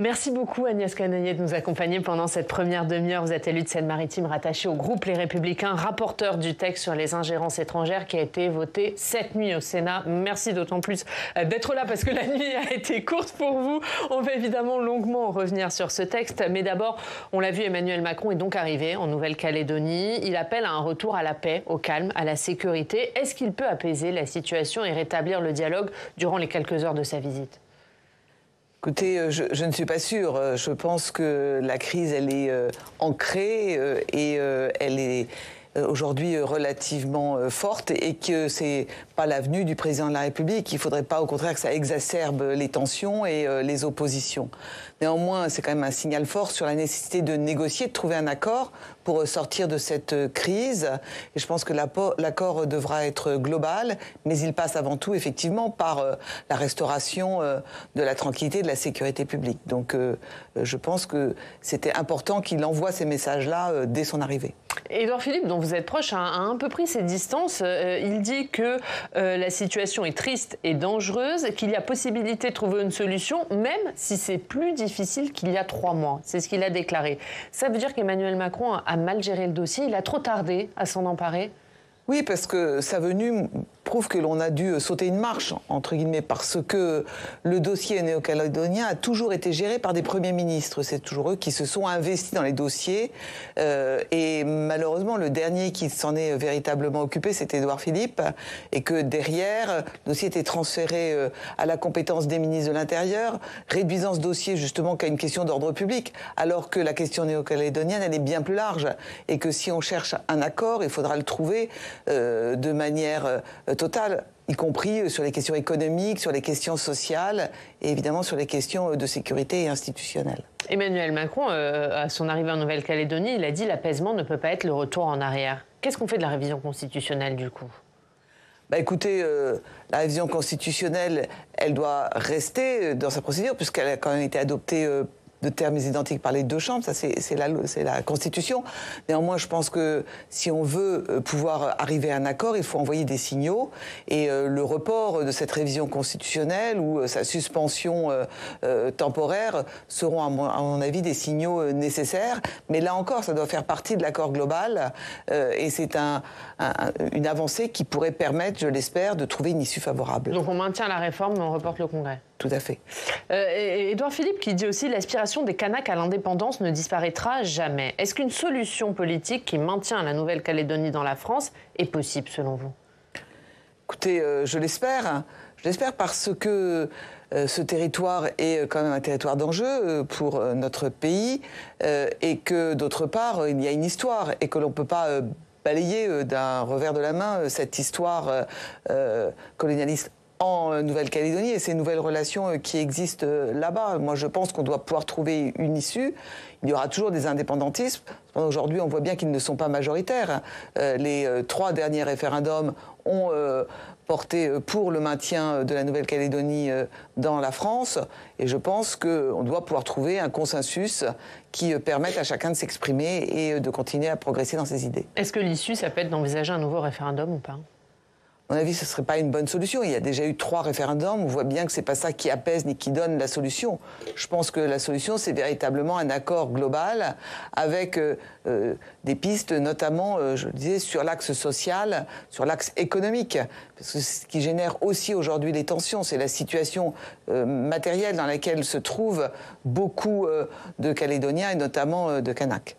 Merci beaucoup Agnès Canayer de nous accompagner pendant cette première demi-heure. Vous êtes élue de Seine-Maritime, rattachée au groupe Les Républicains, rapporteur du texte sur les ingérences étrangères qui a été voté cette nuit au Sénat. Merci d'autant plus d'être là parce que la nuit a été courte pour vous. On va évidemment longuement revenir sur ce texte. Mais d'abord, on l'a vu, Emmanuel Macron est donc arrivé en Nouvelle-Calédonie. Il appelle à un retour à la paix, au calme, à la sécurité. Est-ce qu'il peut apaiser la situation et rétablir le dialogue durant les quelques heures de sa visite ? Écoutez, je ne suis pas sûre. Je pense que la crise, elle est ancrée et elle est aujourd'hui relativement forte et que c'est pas l'avenue du président de la République. Il faudrait pas, au contraire, que ça exacerbe les tensions et les oppositions. Néanmoins, c'est quand même un signal fort sur la nécessité de négocier, de trouver un accord pour sortir de cette crise. Et je pense que l'accord devra être global, mais il passe avant tout, effectivement, par la restauration de la tranquillité et de la sécurité publique. Donc, je pense que c'était important qu'il envoie ces messages-là dès son arrivée. Édouard Philippe, dont vous êtes proche, a un peu pris ses distances. Il dit que la situation est triste et dangereuse, qu'il y a possibilité de trouver une solution, même si c'est plus difficile qu'il y a 3 mois. C'est ce qu'il a déclaré. Ça veut dire qu'Emmanuel Macron a mal géré le dossier, il a trop tardé à s'en emparer ? Oui, parce que sa venue prouve que l'on a dû sauter une marche, entre guillemets, parce que le dossier néo-calédonien a toujours été géré par des premiers ministres. C'est toujours eux qui se sont investis dans les dossiers. Et malheureusement, le dernier qui s'en est véritablement occupé, c'était Édouard Philippe. Et que derrière, le dossier était transféré à la compétence des ministres de l'Intérieur, réduisant ce dossier justement qu'à une question d'ordre public, alors que la question néo-calédonienne, elle est bien plus large. Et que si on cherche un accord, il faudra le trouver de manière totale, y compris sur les questions économiques, sur les questions sociales et évidemment sur les questions de sécurité et institutionnelle. Emmanuel Macron, à son arrivée en Nouvelle-Calédonie, il a dit « l'apaisement ne peut pas être le retour en arrière ». Qu'est-ce qu'on fait de la révision constitutionnelle du coup ? Écoutez, la révision constitutionnelle, elle doit rester dans sa procédure puisqu'elle a quand même été adoptée de termes identiques par les 2 chambres, ça c'est la Constitution. Néanmoins, je pense que si on veut pouvoir arriver à un accord, il faut envoyer des signaux. Et le report de cette révision constitutionnelle ou sa suspension temporaire seront, à mon avis, des signaux nécessaires. Mais là encore, ça doit faire partie de l'accord global. Et c'est une avancée qui pourrait permettre, je l'espère, de trouver une issue favorable. Donc on maintient la réforme, mais on reporte le Congrès. Tout à fait. Édouard Philippe qui dit aussi l'aspiration des Kanaks à l'indépendance ne disparaîtra jamais. Est-ce qu'une solution politique qui maintient la Nouvelle-Calédonie dans la France est possible selon vous ? Écoutez, je l'espère. Je l'espère parce que ce territoire est quand même un territoire d'enjeu pour notre pays et que d'autre part, il y a une histoire et que l'on ne peut pas balayer d'un revers de la main cette histoire colonialiste en Nouvelle-Calédonie et ces nouvelles relations qui existent là-bas. Moi, je pense qu'on doit pouvoir trouver une issue. Il y aura toujours des indépendantismes. Aujourd'hui, on voit bien qu'ils ne sont pas majoritaires. Les 3 derniers référendums ont porté pour le maintien de la Nouvelle-Calédonie dans la France. Et je pense qu'on doit pouvoir trouver un consensus qui permette à chacun de s'exprimer et de continuer à progresser dans ses idées. Est-ce que l'issue, ça peut être d'envisager un nouveau référendum ou pas ? À mon avis, ce ne serait pas une bonne solution. Il y a déjà eu 3 référendums. On voit bien que ce n'est pas ça qui apaise ni qui donne la solution. Je pense que la solution, c'est véritablement un accord global avec des pistes, notamment, je le disais, sur l'axe social, sur l'axe économique. Parce que ce qui génère aussi aujourd'hui les tensions, c'est la situation matérielle dans laquelle se trouvent beaucoup de Calédoniens et notamment de Kanaks.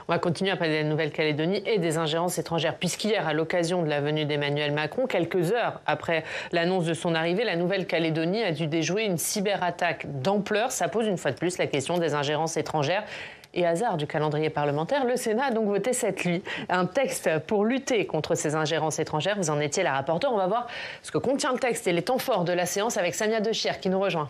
On va continuer à parler de la Nouvelle-Calédonie et des ingérences étrangères, puisqu'hier, à l'occasion de la venue d'Emmanuel Macron, quelques heures après l'annonce de son arrivée, la Nouvelle-Calédonie a dû déjouer une cyberattaque d'ampleur. Ça pose une fois de plus la question des ingérences étrangères. Et hasard du calendrier parlementaire, le Sénat a donc voté cette nuit un texte pour lutter contre ces ingérences étrangères. Vous en étiez la rapporteure. On va voir ce que contient le texte et les temps forts de la séance avec Samia Dechir qui nous rejoint.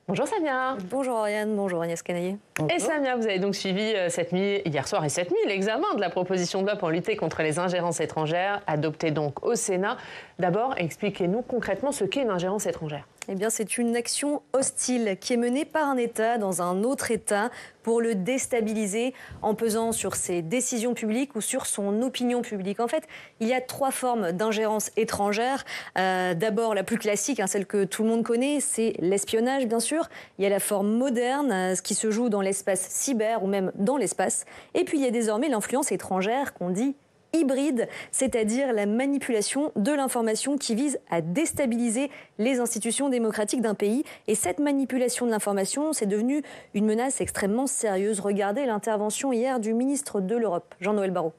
Bonjour Samia. Bonjour Oriane, bonjour Agnès Canayer. Et Samia, vous avez donc suivi cette nuit, hier soir et cette nuit, l'examen de la proposition de loi pour lutter contre les ingérences étrangères, adoptée donc au Sénat. D'abord, expliquez-nous concrètement ce qu'est une ingérence étrangère. Eh bien, c'est une action hostile qui est menée par un État dans un autre État pour le déstabiliser en pesant sur ses décisions publiques ou sur son opinion publique. En fait, il y a 3 formes d'ingérence étrangère. D'abord, la plus classique, celle que tout le monde connaît, c'est l'espionnage, bien sûr. Il y a la forme moderne, ce qui se joue dans l'espace cyber ou même dans l'espace. Et puis, il y a désormais l'influence étrangère qu'on dit hybride, c'est-à-dire la manipulation de l'information qui vise à déstabiliser les institutions démocratiques d'un pays. Et cette manipulation de l'information, c'est devenu une menace extrêmement sérieuse. Regardez l'intervention hier du ministre de l'Europe, Jean-Noël Barrot.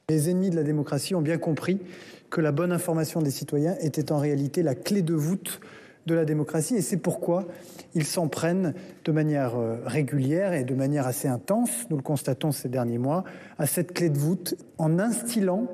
Les ennemis de la démocratie ont bien compris que la bonne information des citoyens était en réalité la clé de voûte de la démocratie, et c'est pourquoi ils s'en prennent de manière régulière et de manière assez intense, nous le constatons ces derniers mois, à cette clé de voûte, en instillant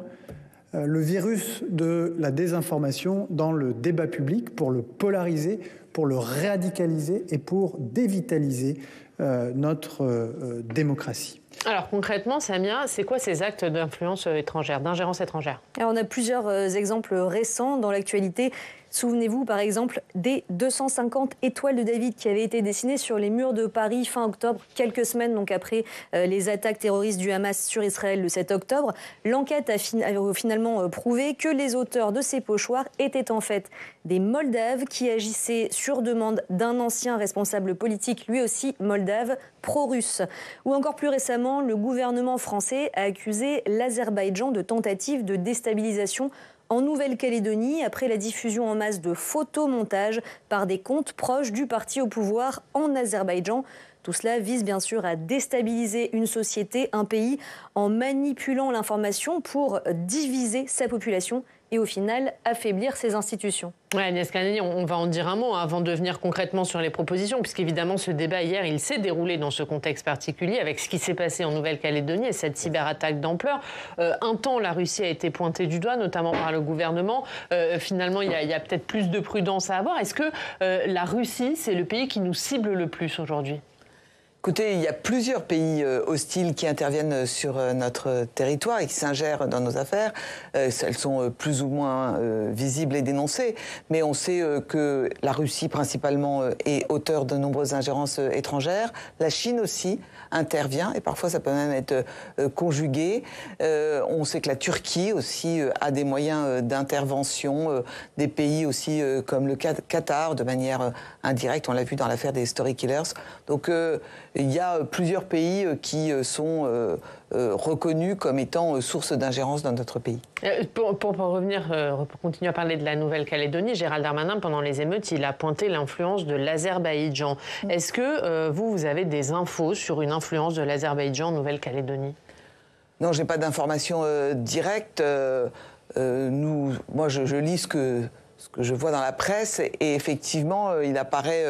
le virus de la désinformation dans le débat public pour le polariser, pour le radicaliser et pour dévitaliser notre démocratie. Alors concrètement, Samia, c'est quoi ces actes d'influence étrangère, d'ingérence étrangère? Alors, on a plusieurs exemples récents dans l'actualité. Souvenez-vous par exemple des 250 étoiles de David qui avaient été dessinées sur les murs de Paris fin octobre, quelques semaines donc après les attaques terroristes du Hamas sur Israël le 7 octobre. L'enquête a finalement prouvé que les auteurs de ces pochoirs étaient en fait des Moldaves qui agissaient sur demande d'un ancien responsable politique, lui aussi moldave, pro-russe. Ou encore plus récemment, le gouvernement français a accusé l'Azerbaïdjan de tentative de déstabilisation en Nouvelle-Calédonie après la diffusion en masse de photomontages par des comptes proches du parti au pouvoir en Azerbaïdjan. Tout cela vise bien sûr à déstabiliser une société, un pays, en manipulant l'information pour diviser sa population et au final affaiblir ses institutions. Ouais, Agnès Canayer, on va en dire un mot avant de venir concrètement sur les propositions, puisqu'évidemment ce débat hier, il s'est déroulé dans ce contexte particulier avec ce qui s'est passé en Nouvelle-Calédonie et cette cyberattaque d'ampleur. Un temps, la Russie a été pointée du doigt, notamment par le gouvernement. Finalement, il y a peut-être plus de prudence à avoir. Est-ce que la Russie, c'est le pays qui nous cible le plus aujourd'hui ? Écoutez, il y a plusieurs pays hostiles qui interviennent sur notre territoire et qui s'ingèrent dans nos affaires. Elles sont plus ou moins visibles et dénoncées, mais on sait que la Russie principalement est auteur de nombreuses ingérences étrangères. La Chine aussi intervient et parfois ça peut même être conjugué. On sait que la Turquie aussi a des moyens d'intervention, des pays aussi comme le Qatar de manière indirecte, on l'a vu dans l'affaire des Story Killers. Donc il y a plusieurs pays qui sont reconnus comme étant source d'ingérence dans notre pays. Pour continuer à parler de la Nouvelle-Calédonie, Gérald Darmanin, pendant les émeutes, il a pointé l'influence de l'Azerbaïdjan. Est-ce que vous avez des infos sur une influence de l'Azerbaïdjan en Nouvelle-Calédonie ? Non, je n'ai pas d'informations directes. Moi, je lis ce que je vois dans la presse, et effectivement, il apparaît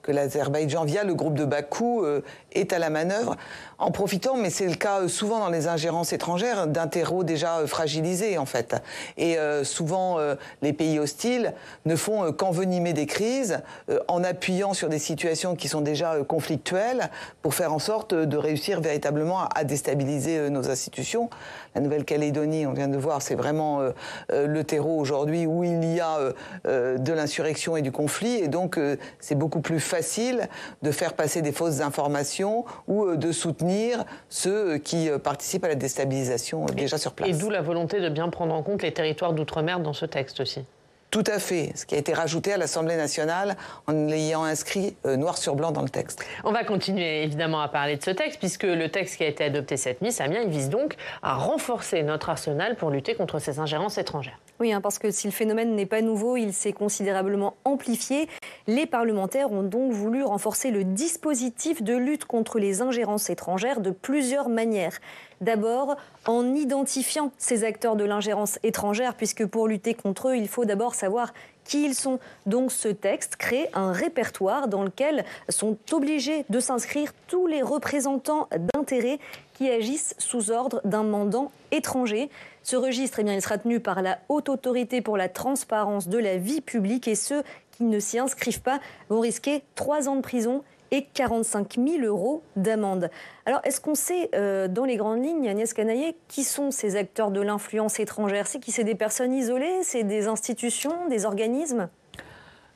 que l'Azerbaïdjan, via le groupe de Bakou, est à la manœuvre, en profitant, mais c'est le cas souvent dans les ingérences étrangères, d'un terreau déjà fragilisé, en fait. Et souvent, les pays hostiles ne font qu'envenimer des crises, en appuyant sur des situations qui sont déjà conflictuelles, pour faire en sorte de réussir véritablement à déstabiliser nos institutions. La Nouvelle-Calédonie, on vient de voir, c'est vraiment le terreau aujourd'hui où il y a de l'insurrection et du conflit, et donc c'est beaucoup plus facile de faire passer des fausses informations ou de soutenir ceux qui participent à la déstabilisation déjà sur place. Et d'où la volonté de bien prendre en compte les territoires d'outre-mer dans ce texte aussi. Tout à fait, ce qui a été rajouté à l'Assemblée nationale en l'ayant inscrit noir sur blanc dans le texte. On va continuer évidemment à parler de ce texte, puisque le texte qui a été adopté cette nuit, Samia, il vise donc à renforcer notre arsenal pour lutter contre ces ingérences étrangères. Oui, parce que si le phénomène n'est pas nouveau, il s'est considérablement amplifié. Les parlementaires ont donc voulu renforcer le dispositif de lutte contre les ingérences étrangères de plusieurs manières. D'abord, en identifiant ces acteurs de l'ingérence étrangère, puisque pour lutter contre eux, il faut d'abord savoir qui ils sont. Donc ce texte crée un répertoire dans lequel sont obligés de s'inscrire tous les représentants d'intérêts qui agissent sous ordre d'un mandant étranger. Ce registre, il sera tenu par la Haute Autorité pour la transparence de la vie publique, et ceux qui ne s'y inscrivent pas vont risquer 3 ans de prison et 45 000 € d'amende. Alors, est-ce qu'on sait, dans les grandes lignes, Agnès Canayer, qui sont ces acteurs de l'influence étrangère ? C'est des personnes isolées ? C'est des institutions, des organismes ?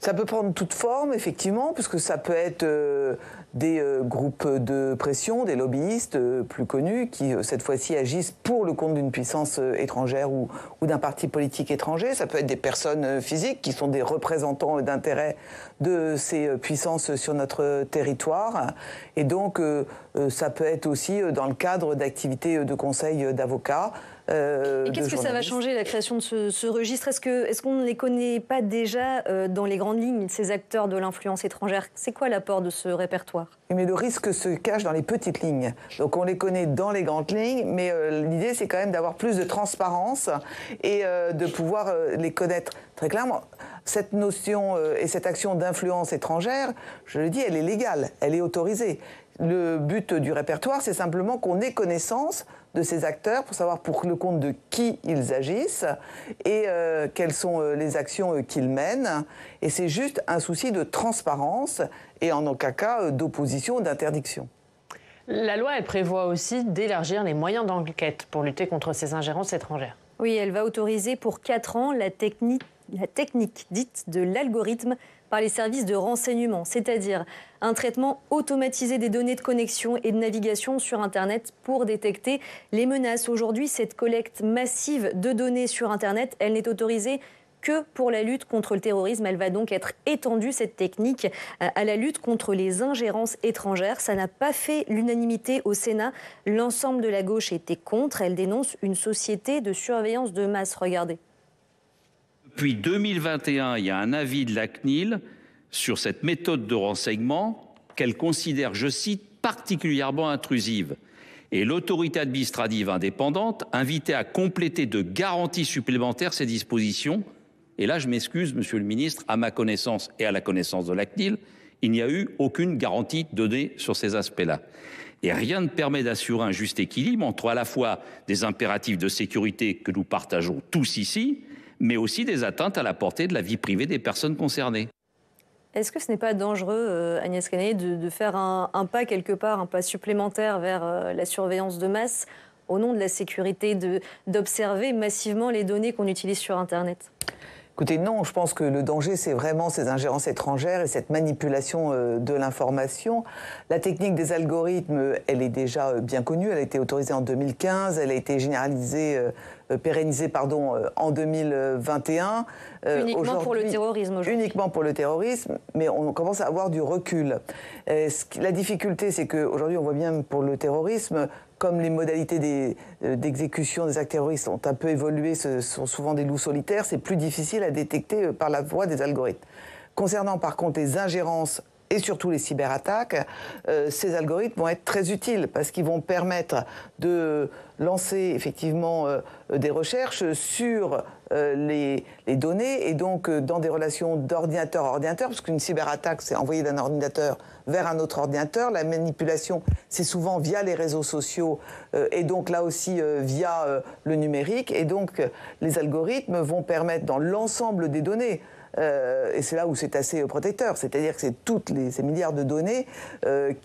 Ça peut prendre toute forme, effectivement, puisque ça peut être des groupes de pression, des lobbyistes plus connus, qui cette fois-ci agissent pour le compte d'une puissance étrangère ou d'un parti politique étranger. Ça peut être des personnes physiques qui sont des représentants d'intérêt de ces puissances sur notre territoire. Et donc, ça peut être aussi dans le cadre d'activités de conseil d'avocats. Et qu'est-ce que ça va changer, la création de ce registre? Est-ce qu'on ne les connaît pas déjà dans les grandes lignes, ces acteurs de l'influence étrangère? C'est quoi l'apport de ce répertoire? Mais le risque se cache dans les petites lignes. Donc on les connaît dans les grandes lignes, mais l'idée c'est quand même d'avoir plus de transparence et de pouvoir les connaître très clairement. Cette notion et cette action d'influence étrangère, je le dis, elle est légale, elle est autorisée. Le but du répertoire, c'est simplement qu'on ait connaissance de ces acteurs pour savoir pour le compte de qui ils agissent et quelles sont les actions qu'ils mènent. Et c'est juste un souci de transparence et en aucun cas d'opposition ou d'interdiction. La loi, elle prévoit aussi d'élargir les moyens d'enquête pour lutter contre ces ingérences étrangères. Oui, elle va autoriser pour 4 ans la technique dite de l'algorithme par les services de renseignement, c'est-à-dire un traitement automatisé des données de connexion et de navigation sur Internet pour détecter les menaces. Aujourd'hui, cette collecte massive de données sur Internet, elle n'est autorisée que pour la lutte contre le terrorisme. Elle va donc être étendue, cette technique, à la lutte contre les ingérences étrangères. Ça n'a pas fait l'unanimité au Sénat. L'ensemble de la gauche était contre. Elle dénonce une société de surveillance de masse. Regardez. Depuis 2021, il y a un avis de la CNIL sur cette méthode de renseignement qu'elle considère, je cite, particulièrement intrusive. Et l'autorité administrative indépendante invitait à compléter de garanties supplémentaires ces dispositions. Et là, je m'excuse, monsieur le ministre, à ma connaissance et à la connaissance de la CNIL, il n'y a eu aucune garantie donnée sur ces aspects-là. Et rien ne permet d'assurer un juste équilibre entre à la fois des impératifs de sécurité que nous partageons tous ici, mais aussi des atteintes à la portée de la vie privée des personnes concernées. Est-ce que ce n'est pas dangereux, Agnès Canayer, de faire un pas quelque part, un pas supplémentaire vers la surveillance de masse au nom de la sécurité, d'observer massivement les données qu'on utilise sur Internet? Écoutez, non, je pense que le danger, c'est vraiment ces ingérences étrangères et cette manipulation de l'information. La technique des algorithmes, elle est déjà bien connue. Elle a été autorisée en 2015. Elle a été pérennisée en 2021. Uniquement pour le terrorisme aujourd'hui. Uniquement pour le terrorisme, mais on commence à avoir du recul. La difficulté, c'est qu'aujourd'hui, on voit bien pour le terrorisme, comme les modalités d'exécution des actes terroristes ont un peu évolué, ce sont souvent des loups solitaires, c'est plus difficile à détecter par la voie des algorithmes. Concernant par contre les ingérences et surtout les cyberattaques, ces algorithmes vont être très utiles parce qu'ils vont permettre de lancer effectivement des recherches sur les données et donc dans des relations d'ordinateur à ordinateur, parce qu'une cyberattaque, c'est envoyer d'un ordinateur vers un autre ordinateur. La manipulation, c'est souvent via les réseaux sociaux et donc là aussi via le numérique. Et donc les algorithmes vont permettre dans l'ensemble des données, et c'est là où c'est assez protecteur, c'est-à-dire que c'est ces milliards de données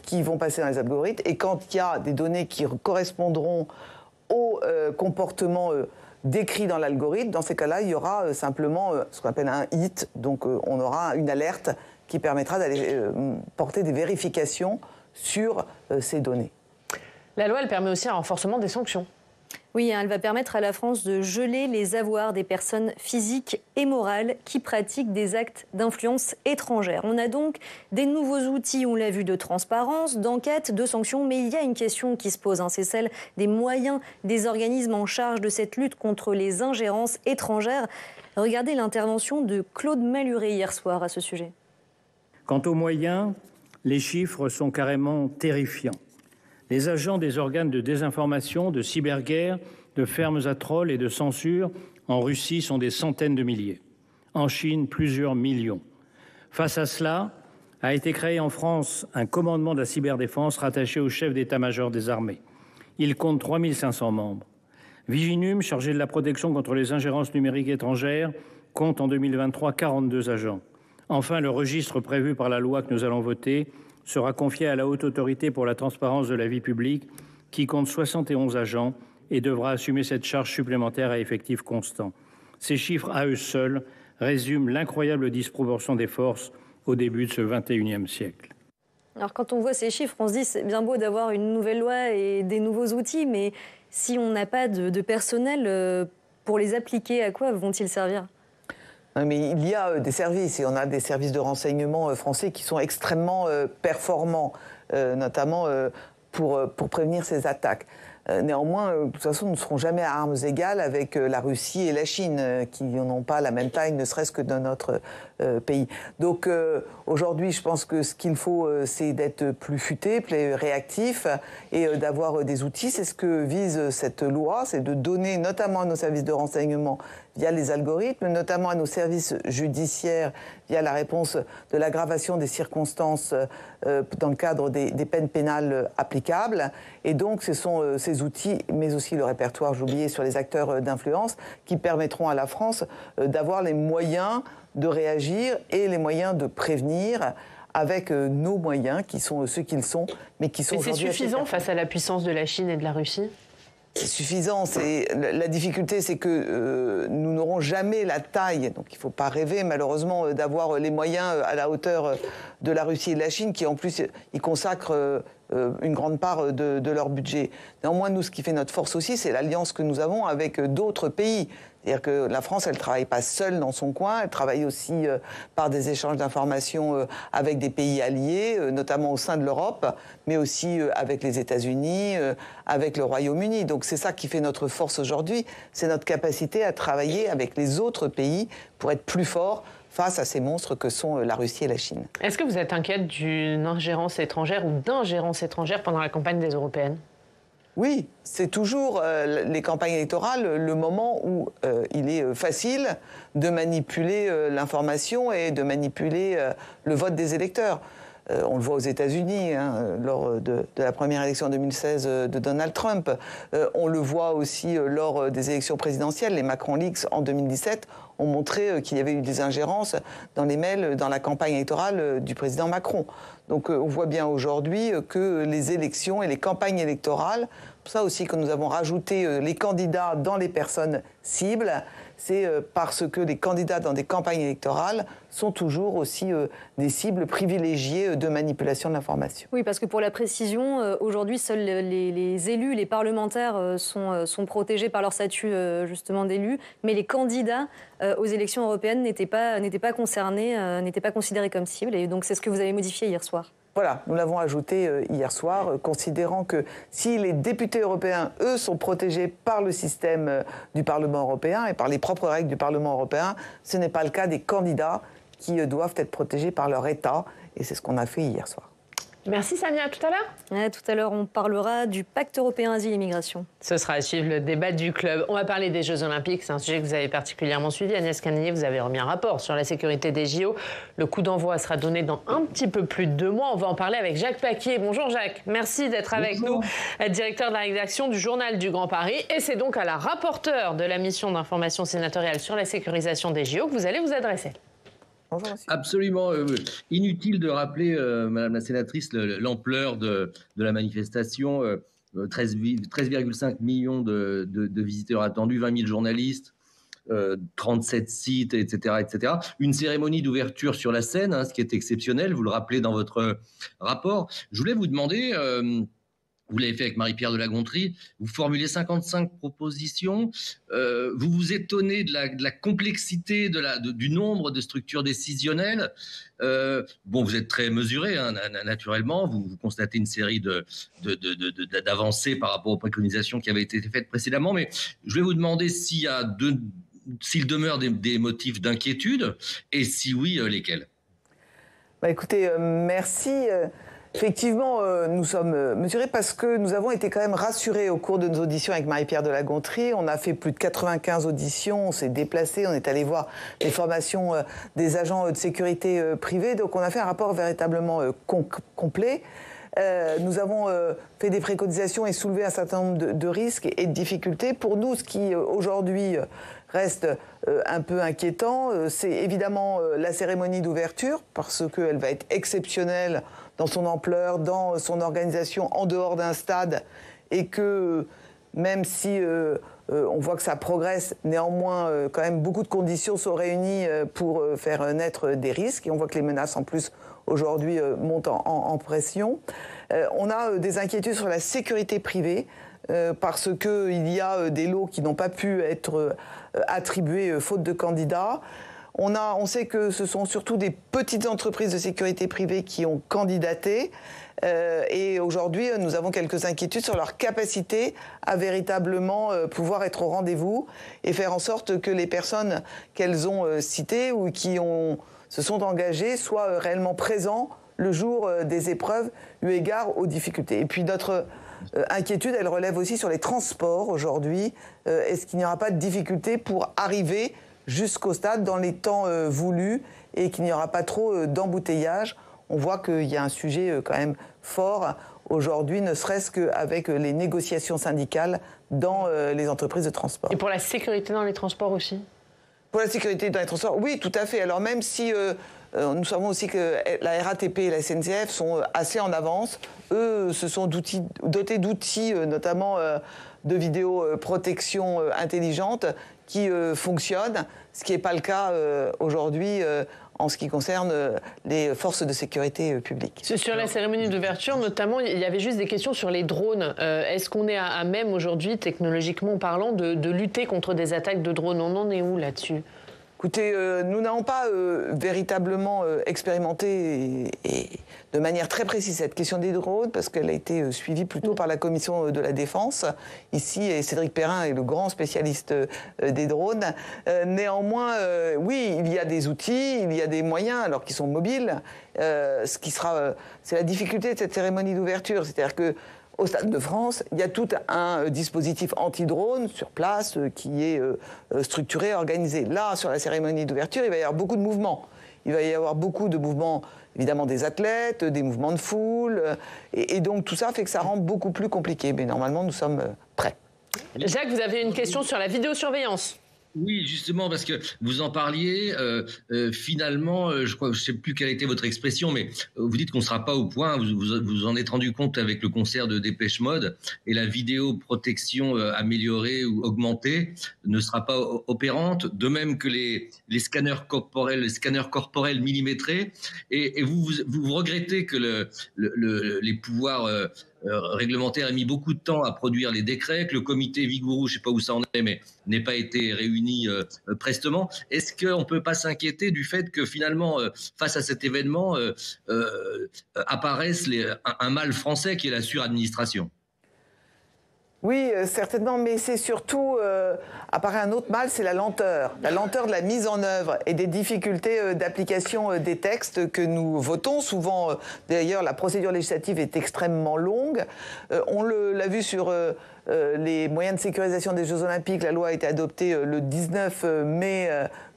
qui vont passer dans les algorithmes, et quand il y a des données qui correspondront au comportement décrit dans l'algorithme, dans ces cas-là, il y aura simplement ce qu'on appelle un hit, donc on aura une alerte qui permettra d'aller porter des vérifications sur ces données. La loi, elle permet aussi un renforcement des sanctions. Oui, elle va permettre à la France de geler les avoirs des personnes physiques et morales qui pratiquent des actes d'influence étrangère. On a donc des nouveaux outils, on l'a vu, de transparence, d'enquête, de sanctions, mais il y a une question qui se pose, c'est celle des moyens des organismes en charge de cette lutte contre les ingérences étrangères. Regardez l'intervention de Claude Malhuret hier soir à ce sujet. Quant aux moyens, les chiffres sont carrément terrifiants. Les agents des organes de désinformation, de cyberguerre, de fermes à trolls et de censure en Russie sont des centaines de milliers. En Chine, plusieurs millions. Face à cela, a été créé en France un commandement de la cyberdéfense rattaché au chef d'état-major des armées. Il compte 3500 membres. Viginum, chargé de la protection contre les ingérences numériques étrangères, compte en 2023 42 agents. Enfin, le registre prévu par la loi que nous allons voter sera confié à la Haute Autorité pour la transparence de la vie publique, qui compte 71 agents et devra assumer cette charge supplémentaire à effectif constant. Ces chiffres, à eux seuls, résume l'incroyable disproportion des forces au début de ce XXIe siècle. Alors quand on voit ces chiffres, on se dit c'est bien beau d'avoir une nouvelle loi et des nouveaux outils, mais si on n'a pas de personnel pour les appliquer, à quoi vont-ils servir ? Mais il y a des services, et on a des services de renseignement français qui sont extrêmement performants, notamment pour prévenir ces attaques. Néanmoins, de toute façon, nous ne serons jamais à armes égales avec la Russie et la Chine, qui n'ont pas la même taille, ne serait-ce que dans notre pays. Donc aujourd'hui, je pense que ce qu'il faut, c'est d'être plus futé, plus réactif, et d'avoir des outils. C'est ce que vise cette loi, c'est de donner notamment à nos services de renseignement via les algorithmes, notamment à nos services judiciaires via la réponse de l'aggravation des circonstances dans le cadre des peines pénales applicables. Et donc, ce sont ces outils, mais aussi le répertoire, j'oubliais, sur les acteurs d'influence, qui permettront à la France d'avoir les moyens de réagir et les moyens de prévenir avec nos moyens, qui sont ceux qu'ils sont, mais qui sont aujourd'hui... Mais c'est suffisant face à la puissance de la Chine et de la Russie ? C'est suffisant. La difficulté, c'est que nous n'aurons jamais la taille. Donc il ne faut pas rêver, malheureusement, d'avoir les moyens à la hauteur de la Russie et de la Chine, qui en plus y consacrent une grande part de leur budget. Néanmoins, nous, ce qui fait notre force aussi, c'est l'alliance que nous avons avec d'autres pays. C'est-à-dire que la France, elle ne travaille pas seule dans son coin, elle travaille aussi par des échanges d'informations avec des pays alliés, notamment au sein de l'Europe, mais aussi avec les États-Unis, avec le Royaume-Uni. Donc c'est ça qui fait notre force aujourd'hui, c'est notre capacité à travailler avec les autres pays pour être plus forts face à ces monstres que sont la Russie et la Chine. Est-ce que vous êtes inquiète d'une ingérence étrangère ou d'ingérence étrangère pendant la campagne des européennes ? Oui, c'est toujours les campagnes électorales le moment où il est facile de manipuler l'information et de manipuler le vote des électeurs. On le voit aux États-Unis, lors de la première élection en 2016 de Donald Trump. On le voit aussi lors des élections présidentielles. Les Macron Leaks en 2017 ont montré qu'il y avait eu des ingérences dans les mails, dans la campagne électorale du président Macron. Donc on voit bien aujourd'hui que les élections et les campagnes électorales, pour ça aussi que nous avons rajouté les candidats dans les personnes cibles, c'est parce que les candidats dans des campagnes électorales sont toujours aussi des cibles privilégiées de manipulation de l'information. Oui, parce que pour la précision, aujourd'hui, seuls les élus, les parlementaires sont protégés par leur statut justement d'élus, mais les candidats aux élections européennes n'étaient pas concernés, n'étaient pas considérés comme cibles, et donc c'est ce que vous avez modifié hier soir. Voilà, nous l'avons ajouté hier soir, considérant que si les députés européens, eux, sont protégés par le système du Parlement européen et par les propres règles du Parlement européen, ce n'est pas le cas des candidats qui doivent être protégés par leur État. Et c'est ce qu'on a fait hier soir. Merci Samia, à tout à l'heure. Tout à l'heure, on parlera du pacte européen asile et migration. Ce sera à suivre le débat du club. On va parler des Jeux Olympiques, c'est un sujet que vous avez particulièrement suivi. Agnès Canayer, vous avez remis un rapport sur la sécurité des JO. Le coup d'envoi sera donné dans un petit peu plus de 2 mois. On va en parler avec Jacques Paquier. Bonjour Jacques, merci d'être avec nous, directeur de la rédaction du Journal du Grand Paris. Et c'est donc à la rapporteure de la mission d'information sénatoriale sur la sécurisation des JO que vous allez vous adresser. Bonjour, monsieur. Absolument. Inutile de rappeler, Madame la sénatrice, l'ampleur de la manifestation. 13,5 millions de visiteurs attendus, 20 000 journalistes, 37 sites, etc., etc. Une cérémonie d'ouverture sur la scène, ce qui est exceptionnel, vous le rappelez dans votre rapport. Je voulais vous demander... vous l'avez fait avec Marie-Pierre de la Gontrie, vous formulez 55 propositions, vous vous étonnez de la complexité du nombre de structures décisionnelles. Vous êtes très mesuré, naturellement, vous constatez une série d'avancées par rapport aux préconisations qui avaient été faites précédemment, mais je vais vous demander s'il demeure des motifs d'inquiétude, et si oui, lesquels ? Écoutez, merci. Effectivement, nous sommes mesurés parce que nous avons été quand même rassurés au cours de nos auditions avec Marie-Pierre de la Gontrie. On a fait plus de 95 auditions, on s'est déplacé, on est allé voir les formations des agents de sécurité privés. Donc on a fait un rapport véritablement complet. Nous avons fait des préconisations et soulevé un certain nombre de risques et de difficultés. Pour nous, ce qui aujourd'hui reste un peu inquiétant, c'est évidemment la cérémonie d'ouverture, parce qu'elle va être exceptionnelle dans son ampleur, dans son organisation en dehors d'un stade, et que même si on voit que ça progresse. Néanmoins, quand même, beaucoup de conditions sont réunies pour faire naître des risques. Et on voit que les menaces, en plus, aujourd'hui, montent en pression. On a des inquiétudes sur la sécurité privée, parce qu'il y a des lots qui n'ont pas pu être attribués faute de candidats. On sait que ce sont surtout des petites entreprises de sécurité privée qui ont candidaté. Et aujourd'hui, nous avons quelques inquiétudes sur leur capacité à véritablement pouvoir être au rendez-vous et faire en sorte que les personnes qu'elles ont citées ou qui se sont engagées soient réellement présents le jour des épreuves, eu égard aux difficultés. Et puis notre inquiétude, elle relève aussi sur les transports aujourd'hui. Est-ce qu'il n'y aura pas de difficulté pour arriver jusqu'au stade dans les temps voulus et qu'il n'y aura pas trop d'embouteillage? On voit qu'il y a un sujet quand même fort aujourd'hui, ne serait-ce qu'avec les négociations syndicales dans les entreprises de transport. Et pour la sécurité dans les transports aussi? Pour la sécurité dans les transports, oui, tout à fait. Alors même si nous savons aussi que la RATP et la SNCF sont assez en avance, eux se sont dotés d'outils, notamment de vidéoprotection intelligente, qui fonctionnent, ce qui n'est pas le cas aujourd'hui en ce qui concerne les forces de sécurité publique. Sur la cérémonie d'ouverture, notamment, il y avait juste des questions sur les drones. Est-ce qu'on est à même aujourd'hui, technologiquement parlant, de lutter contre des attaques de drones? On en est où là-dessus? Écoutez, nous n'avons pas véritablement expérimenté et de manière très précise cette question des drones, parce qu'elle a été suivie plutôt par la Commission de la Défense, ici, et Cédric Perrin est le grand spécialiste des drones. Néanmoins, oui, il y a des outils, il y a des moyens, alors qu'ils sont mobiles. C'est la difficulté de cette cérémonie d'ouverture, c'est-à-dire que au Stade de France, il y a tout un dispositif anti-drone sur place qui est structuré, organisé. Là, sur la cérémonie d'ouverture, il va y avoir beaucoup de mouvements. Il va y avoir beaucoup de mouvements, évidemment, des athlètes, des mouvements de foule. Et donc, tout ça fait que ça rend beaucoup plus compliqué. Mais normalement, nous sommes prêts. Jacques, vous avez une question sur la vidéosurveillance. Oui, justement, parce que vous en parliez, finalement, je ne sais plus quelle était votre expression, mais vous dites qu'on ne sera pas au point, vous en êtes rendu compte avec le concert de Dépêche Mode, et la vidéoprotection améliorée ou augmentée ne sera pas opérante, de même que les scanners corporels millimétrés, et vous regrettez que les pouvoirs réglementaire a mis beaucoup de temps à produire les décrets, que le comité Vigouroux, je ne sais pas où ça en est, mais n'ait pas été réuni prestement. Est-ce qu'on ne peut pas s'inquiéter du fait que finalement, face à cet événement, apparaisse un mal français qui est la suradministration? Oui, certainement, mais c'est surtout, apparaît un autre mal, c'est la lenteur de la mise en œuvre et des difficultés d'application des textes que nous votons. Souvent, d'ailleurs, la procédure législative est extrêmement longue. On l'a vu sur les moyens de sécurisation des Jeux Olympiques. La loi a été adoptée le 19 mai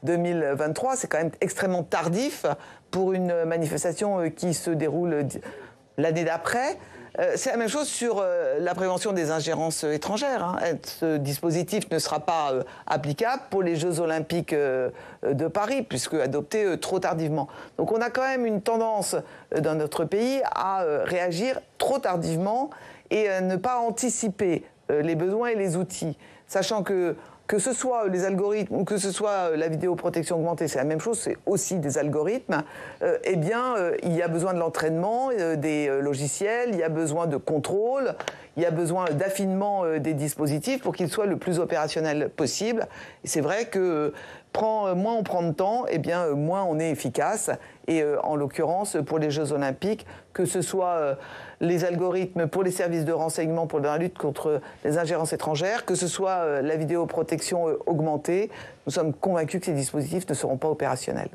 2023. C'est quand même extrêmement tardif pour une manifestation qui se déroule l'année d'après. C'est la même chose sur la prévention des ingérences étrangères. Ce dispositif ne sera pas applicable pour les Jeux Olympiques de Paris, puisque adopté trop tardivement. Donc on a quand même une tendance dans notre pays à réagir trop tardivement et ne pas anticiper les besoins et les outils, sachant que ce soit les algorithmes ou que ce soit la vidéoprotection augmentée, c'est la même chose, c'est aussi des algorithmes, eh bien, il y a besoin de l'entraînement des logiciels, il y a besoin de contrôle, il y a besoin d'affinement des dispositifs pour qu'ils soient le plus opérationnels possible. Et c'est vrai que moins on prend de temps, eh bien, moins on est efficace. Et en l'occurrence, pour les Jeux Olympiques, que ce soit les algorithmes pour les services de renseignement pour la lutte contre les ingérences étrangères, que ce soit la vidéoprotection augmentée, nous sommes convaincus que ces dispositifs ne seront pas opérationnels.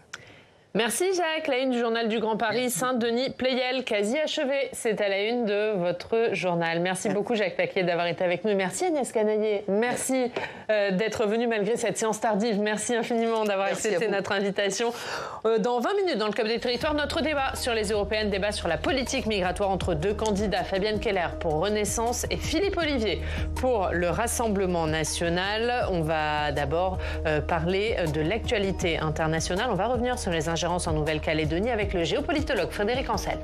Merci Jacques. La une du journal du Grand Paris, Saint-Denis, Pleyel, quasi achevé. C'est à la une de votre journal. Merci beaucoup Jacques Paquier d'avoir été avec nous. Merci Agnès Canaillet. Merci d'être venu malgré cette séance tardive. Merci infiniment d'avoir accepté notre invitation. Dans 20 minutes, dans le Club des Territoires, notre débat sur les européennes, débat sur la politique migratoire entre deux candidats, Fabienne Keller pour Renaissance et Philippe Ollivier pour le Rassemblement national. On va d'abord parler de l'actualité internationale. On va revenir sur les ingérences en Nouvelle-Calédonie avec le géopolitologue Frédéric Ancel.